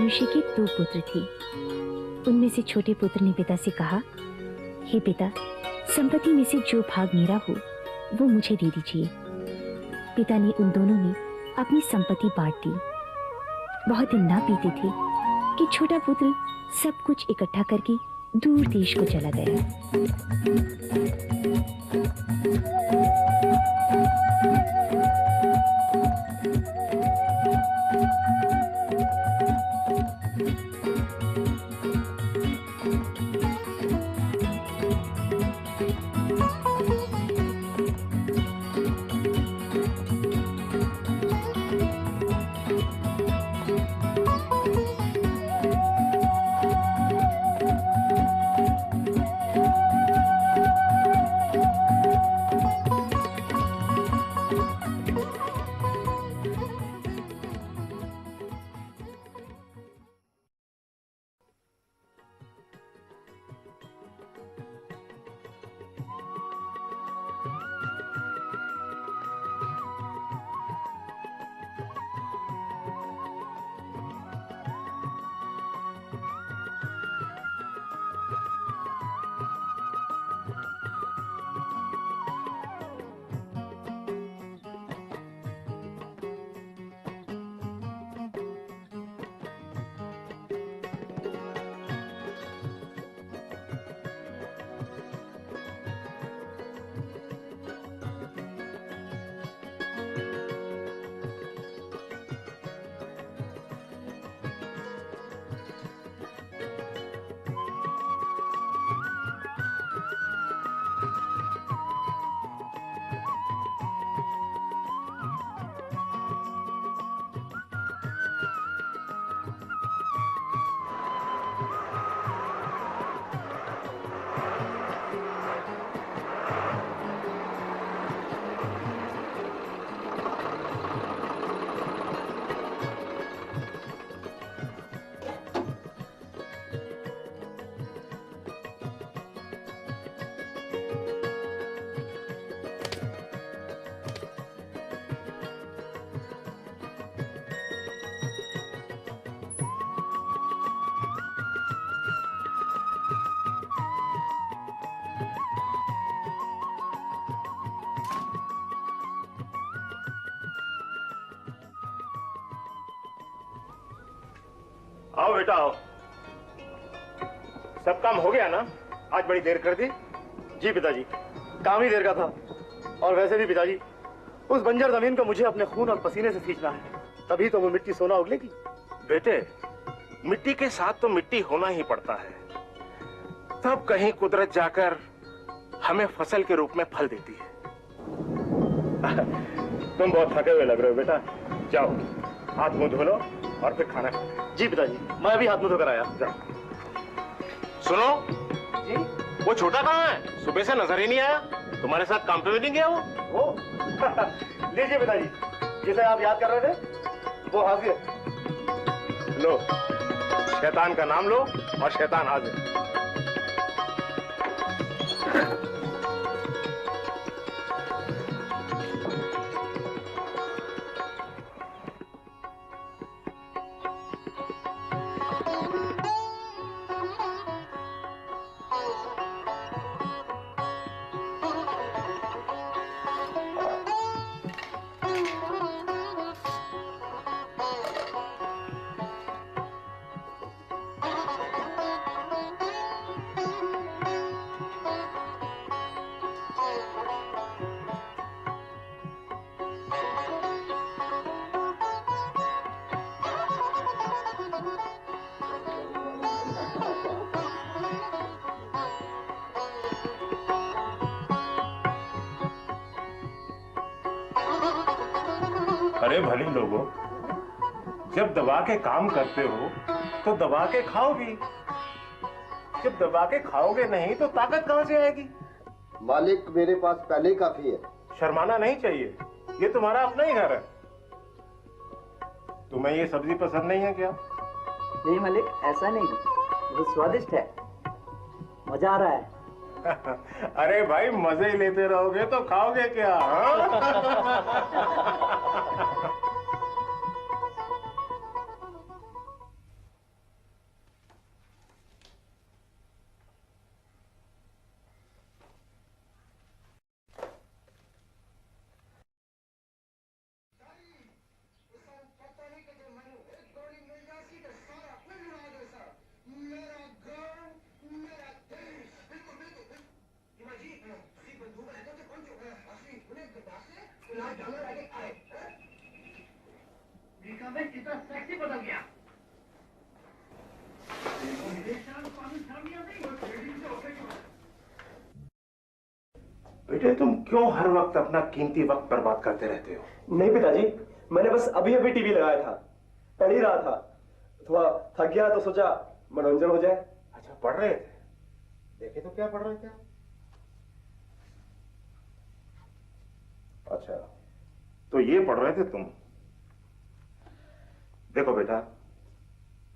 मनुष्य के 2 पुत्र थे। उनमें से छोटे पुत्र ने पिता से कहा, हे पिता, संपत्ति में से जो भाग मेरा हो वो मुझे दे दीजिए। पिता ने उन दोनों में अपनी संपत्ति बांट दी। बहुत दिन ना बीते थे कि छोटा पुत्र सब कुछ इकट्ठा करके दूर देश को चला गया। आओ बेटा आओ। सब काम हो गया ना? आज बड़ी देर कर दी। जी पिताजी, काम ही देर का था। और वैसे भी पिताजी, उस बंजर जमीन को मुझे अपने खून और पसीने से सींचना है, तभी तो वो मिट्टी सोना उगलेगी। बेटे, मिट्टी के साथ तो मिट्टी होना ही पड़ता है, तब कहीं कुदरत जाकर हमें फसल के रूप में फल देती है। तुम बहुत थके हुए लग रहे हो बेटा, जाओ हाथ मुंह धो लो और फिर खाना खाओ। जी पिताजी, मैं अभी हाथ मुंह धोकर आया। जाओ। सुनो जी, वो छोटा कहाँ है? सुबह से नजर ही नहीं आया। तुम्हारे साथ काम पे भी नहीं गया वो? लीजिए पिताजी, जिसे आप याद कर रहे थे वो हाजिर। लो, शैतान का नाम लो और शैतान हाजिर। अरे भली लोगों, जब दबा के काम करते हो तो दबा के खाओ भी। जब दबा के खाओगे नहीं तो ताकत कहां से आएगी? मालिक, मेरे पास पहले ही काफी है। शर्माना नहीं चाहिए, ये तुम्हारा अपना ही घर है। तुम्हें ये सब्जी पसंद नहीं है क्या? नहीं मालिक, ऐसा नहीं, बहुत स्वादिष्ट है, मजा आ रहा है। अरे भाई, मजे लेते रहोगे तो खाओगे क्या? बेटे तुम क्यों हर वक्त अपना कीमती वक्त बर्बाद करते रहते हो? नहीं पिताजी, मैंने बस अभी अभी टीवी लगाया था, पढ़ ही रहा था। थोड़ा थक गया तो सोचा मनोरंजन हो जाए। अच्छा पढ़ रहे थे? देखे तो क्या पढ़ रहे थे? अच्छा तो ये पढ़ रहे थे तुम। देखो बेटा,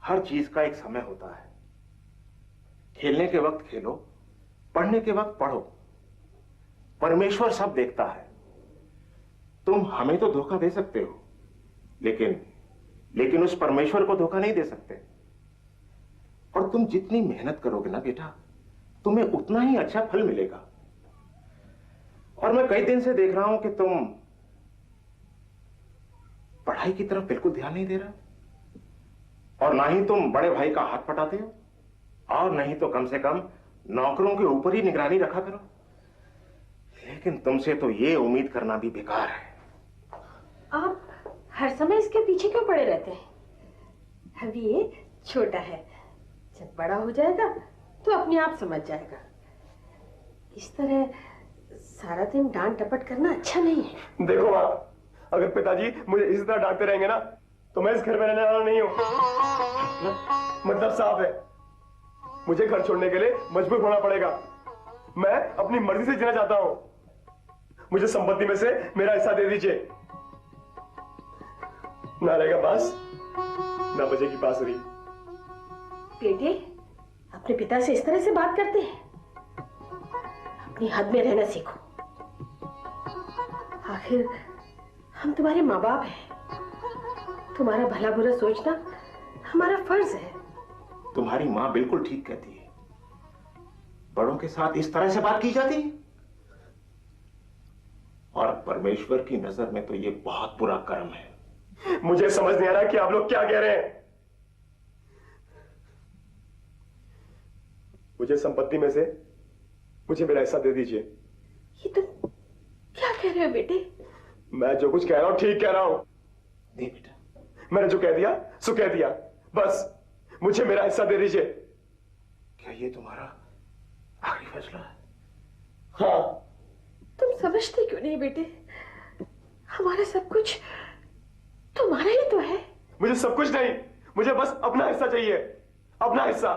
हर चीज का एक समय होता है। खेलने के वक्त खेलो, पढ़ने के वक्त पढ़ो। परमेश्वर सब देखता है। तुम हमें तो धोखा दे सकते हो, लेकिन उस परमेश्वर को धोखा नहीं दे सकते। और तुम जितनी मेहनत करोगे ना बेटा, तुम्हें उतना ही अच्छा फल मिलेगा। और मैं कई दिन से देख रहा हूं कि तुम पढ़ाई की तरफ बिल्कुल ध्यान नहीं दे रहे, और ना ही तुम बड़े भाई का हाथ पटाते हो, और नहीं तो कम से कम नौकरों के ऊपर ही निगरानी रखा करो। लेकिन तुमसे तो ये उम्मीद करना भी बेकार है। आप हर समय इसके पीछे क्यों पड़े रहते हैं? अभी ये छोटा है, जब बड़ा हो जाएगा तो अपने आप समझ जाएगा। इस तरह सारा दिन डांट डपट करना अच्छा नहीं है। देखो माँ, अगर पिताजी मुझे इसी तरह डांटते रहेंगे ना तो मैं इस घर में रहने वाला नहीं हूँ। मतलब साफ है, मुझे घर छोड़ने के लिए मजबूर होना पड़ेगा। मैं अपनी मर्जी से जीना चाहता हूँ। मुझे संपत्ति में से मेरा हिस्सा दे दीजिए। ना रहेगा बांस, ना बजेगी बांसुरी। बेटे, अपने पिता से इस तरह से बात करते हैं? अपनी हद में रहना सीखो। आखिर हम तुम्हारे माँ बाप हैं। तुम्हारा भला बुरा सोचना हमारा फर्ज है। तुम्हारी माँ बिल्कुल ठीक कहती है। बड़ों के साथ इस तरह से बात की जाती है, और परमेश्वर की नजर में तो ये बहुत बुरा कर्म है। मुझे समझ नहीं आ रहा कि आप लोग क्या कह रहे हैं। मुझे संपत्ति में से मुझे मेरा हिस्सा दे दीजिए। ये तुम क्या कह रहे हो बेटे? मैं जो कुछ कह रहा हूं ठीक कह रहा हूं। नहीं बेटा, मैंने जो कह दिया सो कह दिया, बस मुझे मेरा हिस्सा दे दीजिए। क्या ये तुम्हारा आखिरी फैसला है? हाँ। तुम समझते क्यों नहीं बेटे? हमारा सब कुछ तुम्हारा ही तो है। मुझे सब कुछ नहीं, मुझे बस अपना हिस्सा चाहिए, अपना हिस्सा।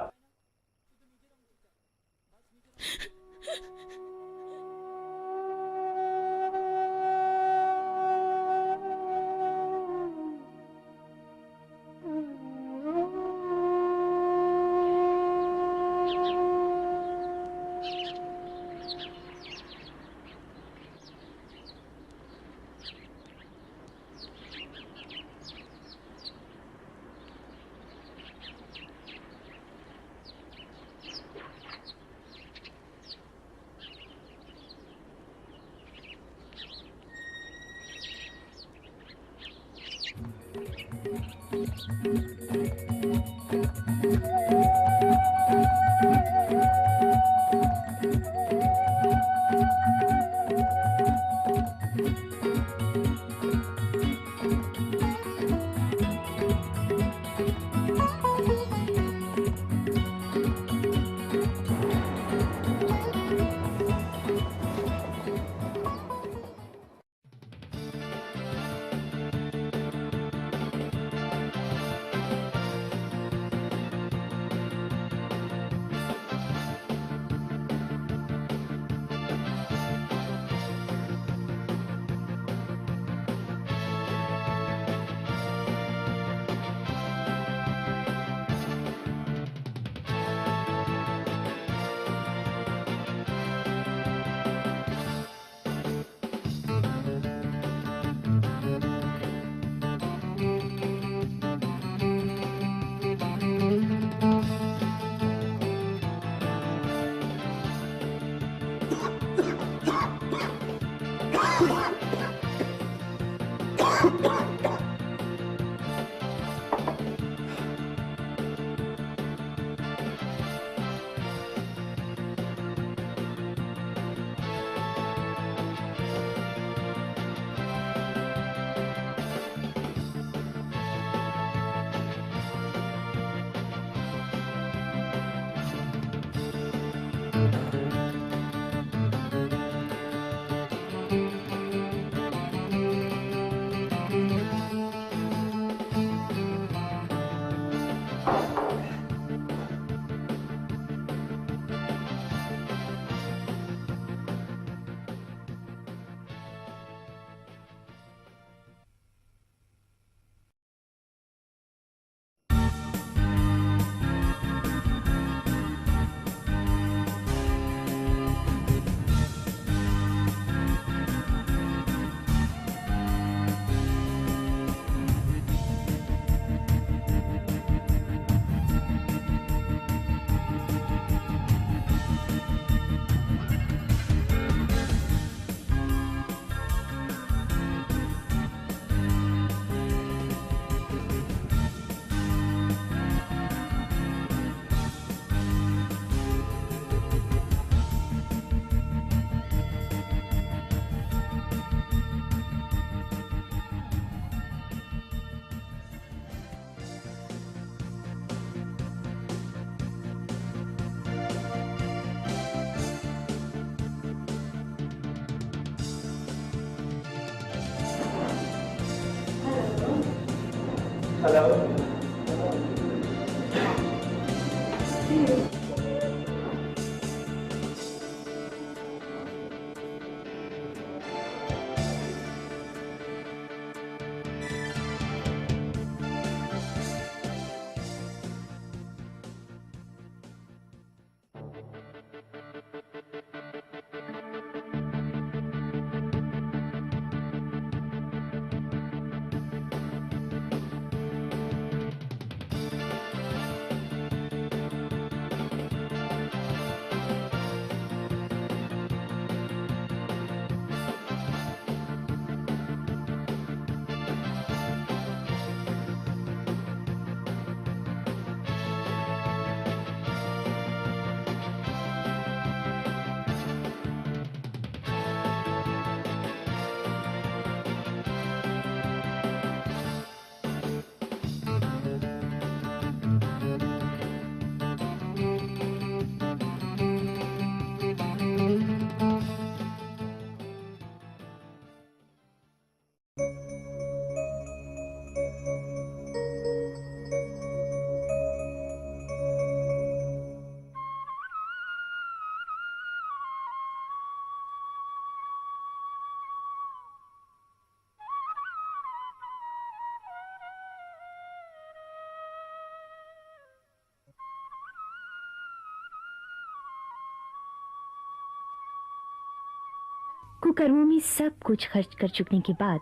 कुकर्मों में सब कुछ खर्च कर चुकने के बाद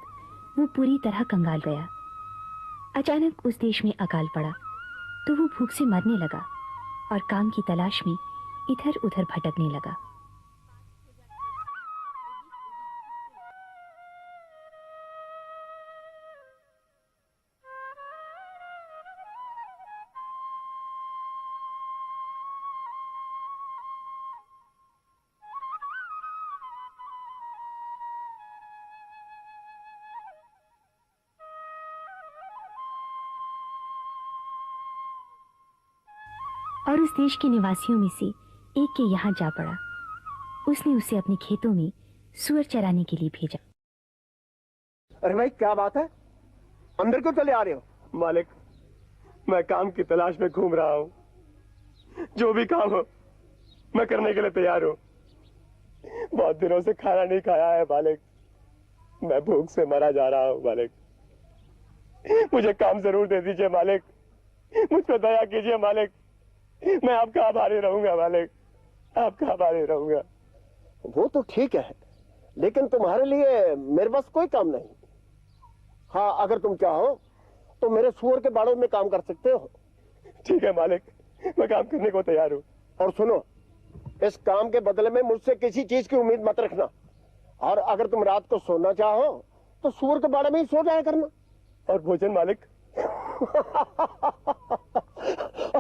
वो पूरी तरह कंगाल गया। अचानक उस देश में अकाल पड़ा तो वो भूख से मरने लगा और काम की तलाश में इधर उधर भटकने लगा। और उस देश के निवासियों में से एक के यहाँ जा पड़ा। उसने उसे अपने खेतों में सुअर चराने के लिए भेजा। अरे भाई क्या बात है, अंदर क्यों चले आ रहे हो? मालिक, मैं काम की तलाश में घूम रहा हूँ। जो भी काम हो मैं करने के लिए तैयार हूँ। बहुत दिनों से खाना नहीं खाया है मालिक, मैं भूख से मरा जा रहा हूँ मालिक। मुझे काम जरूर दे दीजिए मालिक, मुझ पर दया कीजिए मालिक। मैं आपका आभारी रहूंगा मालिक, आपका आभारी रहूंगा। वो तो ठीक है, लेकिन तुम्हारे लिए मेरे पास कोई काम नहीं। हाँ, अगर तुम चाहो तो मेरे सुअर के बाड़ों में काम कर सकते हो। ठीक है मालिक, मैं काम करने को तैयार हूँ। और सुनो, इस काम के बदले में मुझसे किसी चीज की उम्मीद मत रखना। और अगर तुम रात को सोना चाहो तो सुअर के बाड़े में ही सो जाया करना। और भोजन मालिक?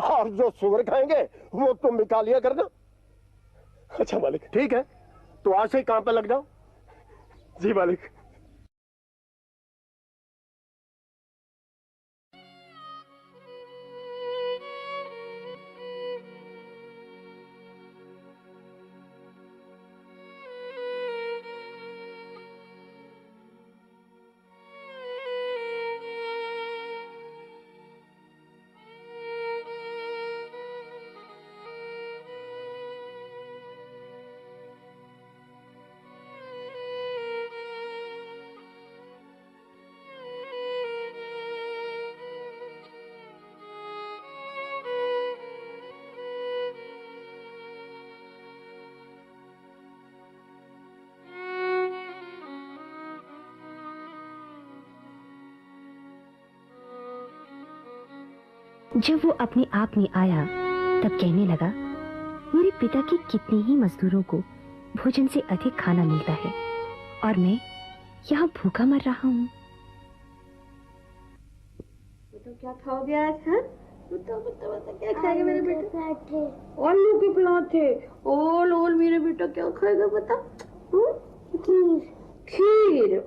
और जो सुअर खाएंगे वो तुम भी खा लिया करना। अच्छा मालिक। ठीक है, तो आज से ही काम पे लग जाओ। जी मालिक। जब वो अपने आप में आया तब कहने लगा, मेरे पिता के कितने ही मजदूरों को भोजन से अधिक खाना मिलता है और मैं यहाँ भूखा मर रहा हूँ। तो क्या खाओगे आज? हाँ, बताओ क्या खाएगा मेरे बेटा? आलू के पराठे। ओल मेरे बेटा क्या खाएगा बता? खीर।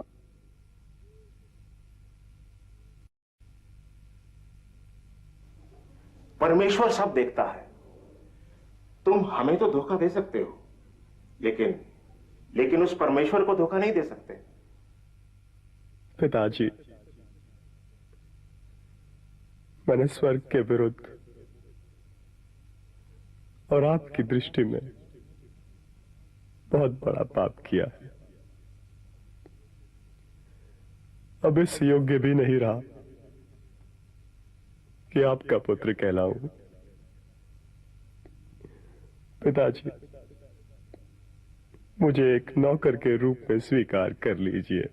परमेश्वर सब देखता है। तुम हमें तो धोखा दे सकते हो, लेकिन उस परमेश्वर को धोखा नहीं दे सकते। पिताजी, मैंने स्वर्ग के विरुद्ध और आपकी दृष्टि में बहुत बड़ा पाप किया है। अब इस योग्य भी नहीं रहा कि आपका पुत्र कहलाऊं। पिताजी, मुझे एक नौकर के रूप में स्वीकार कर लीजिए।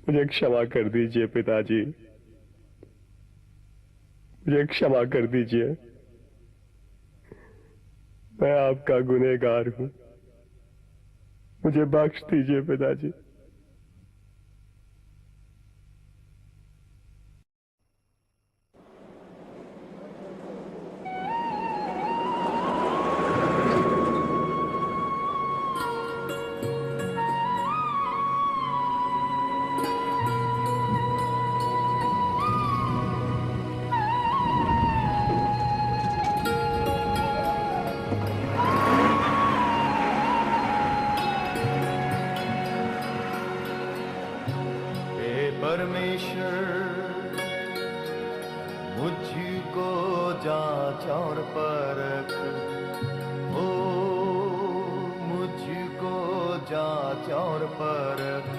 मुझे क्षमा कर दीजिए पिताजी, मुझे क्षमा कर दीजिए। मैं आपका गुनहगार हूं, मुझे बख्श दीजिए पिताजी। मुझको जांच और परख, ओ मुझको जांच और परख,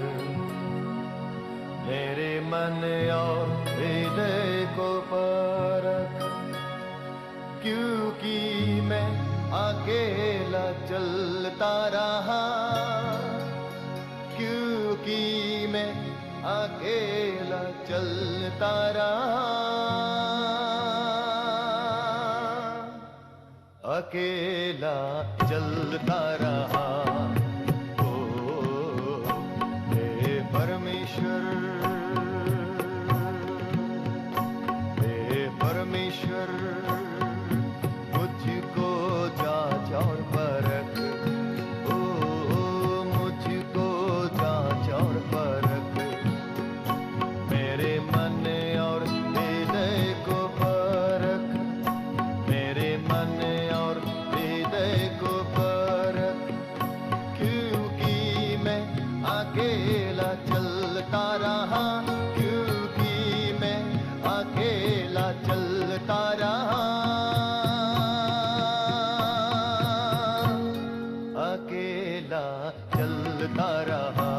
मेरे मन और हृदय को परख, क्योंकि मैं अकेला चलता रहा, क्योंकि मैं अकेला चलता रहा, अकेला चलता रहा। ओ हे परमेश्वर, हे परमेश्वर, मुझको जांच और परख, ओ मुझको जांच और परख, मेरे मन और हृदय को परख, मेरे मन और हृदय को परख, क्योंकि मैं अकेला चलता रहा, क्योंकि मैं अकेला चलता रहा, अकेला चलता रहा।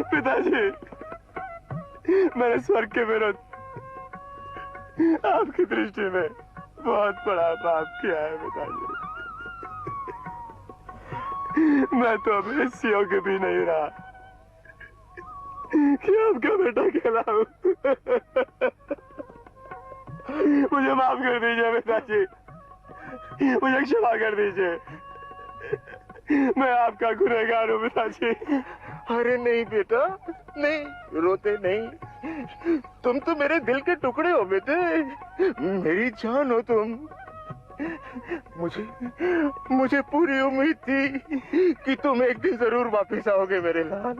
पिताजी, मैंने स्वर्ग के विरुद्ध आपकी दृष्टि में बहुत बड़ा पाप किया है पिताजी। मैं तो अब इस योग्य भी नहीं रहा कि आपका बेटा कहलाऊं। मुझे माफ कर दीजिए पिताजी, मुझे क्षमा कर दीजिए, मैं आपका गुनहगार हूँ पिताजी। अरे नहीं बेटा, नहीं, रोते नहीं। तुम तो मेरे दिल के टुकड़े हो बेटे, मेरी जान हो तुम। मुझे पूरी उम्मीद थी कि तुम एक दिन जरूर वापस आओगे मेरे लाल।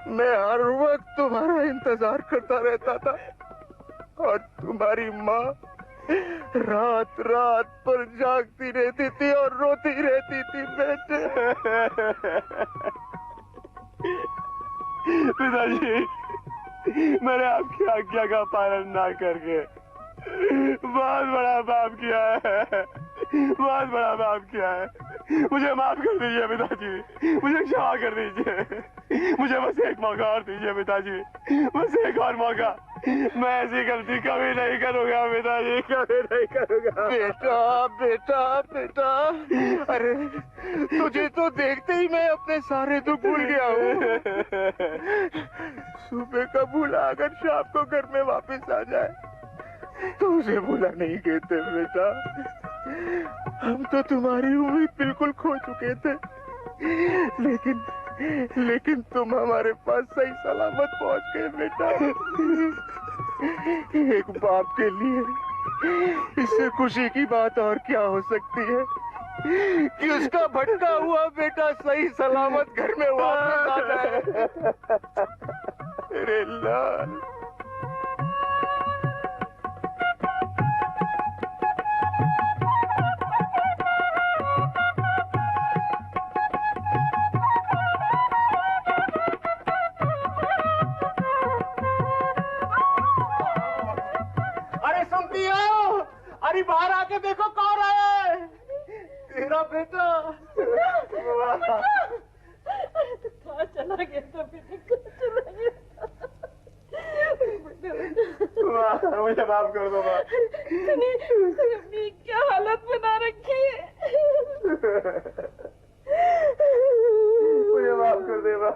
मैं हर वक्त तुम्हारा इंतजार करता रहता था और तुम्हारी माँ रात रात पर जागती रहती थी और रोती रहती थी बेटे। पिताजी, मैंने आपकी आज्ञा का पालन ना करके बहुत बड़ा पाप किया है, बहुत बड़ा पाप किया है। मुझे माफ कर दीजिए पिताजी, मुझे क्षमा कर दीजिए, मुझे बस एक मौका और दीजिए पिताजी, बस एक और मौका। मैं ऐसी गलती कभी नहीं करूंगा पिताजी, कभी नहीं करूंगा। बेटा बेटा बेटा, अरे तुझे तो देखते ही मैं अपने सारे दुख भूल गया हूँ। सुबह का भूला अगर शाम को घर में वापस आ जाए तो उसे भूला नहीं कहते बेटा। हम तो तुम्हारी उम्मीद बिल्कुल खो चुके थे, लेकिन तुम हमारे पास सही सलामत पहुंच गए बेटा। एक बाप के लिए इससे खुशी की बात और क्या हो सकती है कि उसका भटका हुआ बेटा सही सलामत घर में वापस आ जाए। अरे लाल, अरे बाहर आके देखो कौन है। तेरा बेटा। कहाँ चला गया था बेटा, चला गया। मुझे माफ कर दो माँ। तूने अपनी क्या हालत बना रखी है। मुझे माफ कर दे माँ।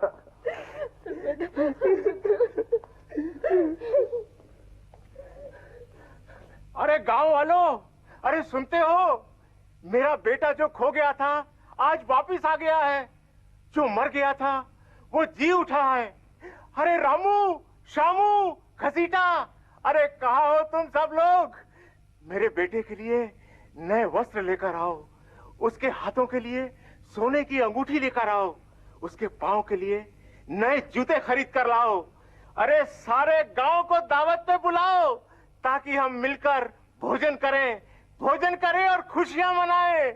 अरे गांव वालों, अरे सुनते हो, मेरा बेटा जो खो गया था आज वापिस आ गया है। जो मर गया था वो जी उठा है। अरे रामू, शामू, घसीटा, अरे कहाँ हो तुम सब लोग? मेरे बेटे के लिए नए वस्त्र लेकर आओ, उसके हाथों के लिए सोने की अंगूठी लेकर आओ, उसके पांव के लिए नए जूते खरीद कर लाओ। अरे सारे गांव को दावत पे बुलाओ ताकि हम मिलकर भोजन करें और खुशियां मनाएं।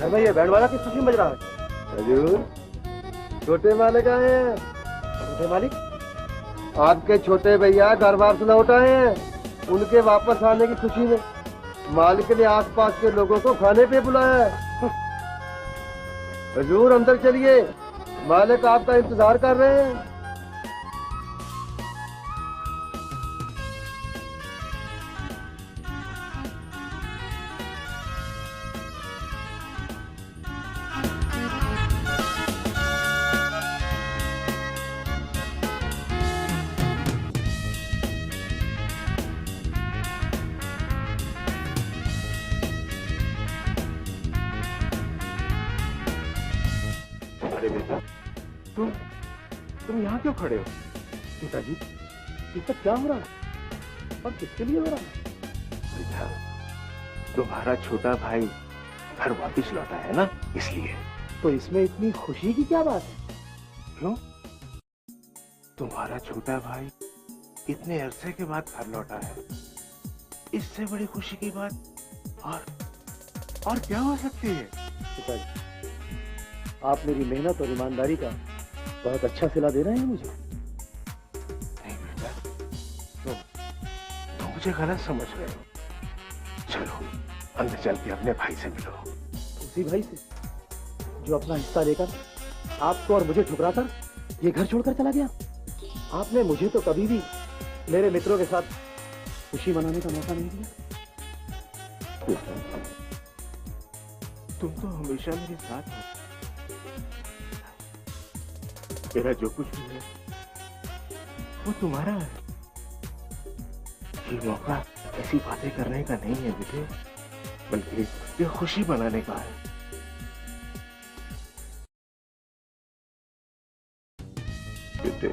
भाई ये बैंड वाला किस खुशी में बज रहा है? हजूर, छोटे मालिक आए हैं। छोटे मालिक? आपके छोटे भैया घर बार से लौट आए हैं। उनके वापस आने की खुशी में मालिक ने आसपास के लोगों को खाने पे बुलाया है। हजूर अंदर चलिए, मालिक आपका इंतजार कर रहे हैं। अरे बेटा, तुम यहाँ क्यों खड़े हो? पिताजी, इसका क्या हो रहा है और किसके लिए हो रहा है? बेटा, तुम्हारा छोटा भाई घर वापिस लौटा है ना, इसलिए। तो इसमें इतनी खुशी की क्या बात है? क्यों? तुम्हारा छोटा भाई इतने अरसे के बाद घर लौटा है, इससे बड़ी खुशी की बात और क्या हो सकती है? पिताजी, आप मेरी मेहनत और ईमानदारी का बहुत अच्छा सिला दे रहे हैं मुझे। नहीं बेटा, तुम मुझे गलत समझ रहे हो। चलो अंदर चल के अपने भाई से मिलो। उसी भाई से जो अपना हिस्सा लेकर आपको और मुझे ठुकरा कर ये घर छोड़कर चला गया। आपने मुझे तो कभी भी मेरे मित्रों के साथ खुशी मनाने का मौका नहीं दिया। तुम तो हमेशा मेरे साथ हो। मेरा जो कुछ भी है वो तुम्हारा है। ये मौका ऐसी बातें करने का नहीं है बेटे, बल्कि ये खुशी मनाने का है। बेटे,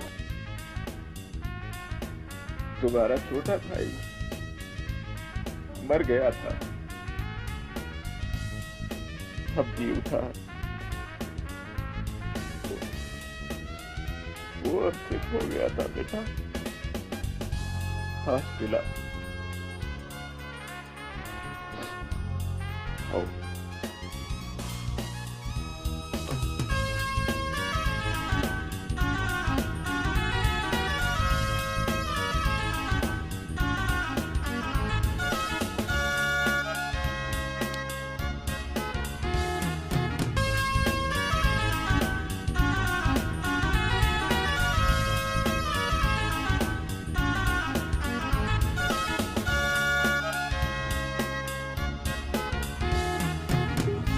तुम्हारा छोटा भाई मर गया था, अब जी उठा। वो अब से खो गया था बेटा, हाथ मिला। आओ।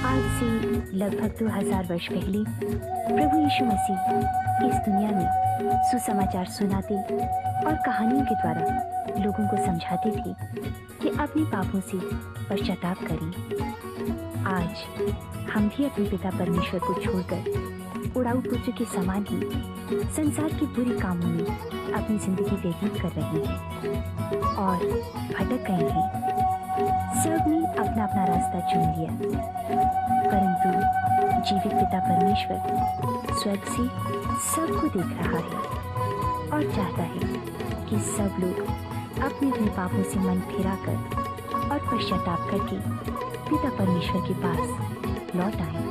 आज से लगभग 2000 वर्ष पहले प्रभु यीशु मसीह इस दुनिया में सुसमाचार सुनाते और कहानियों के द्वारा लोगों को समझाते थे कि अपने पापों से पश्चाताप करें। आज हम भी अपने पिता परमेश्वर को छोड़कर उड़ाऊ पुत्र के समान ही संसार के बुरे कामों में अपनी जिंदगी व्यतीत कर रहे हैं और भटक गए हैं। सबने अपना अपना रास्ता चुन लिया, परंतु जीवित पिता परमेश्वर स्वर्ग से सबको देख रहा है और चाहता है कि सब लोग अपने अपने पापों से मन फिराकर और पश्चाताप करके पिता परमेश्वर के पास लौट आएं।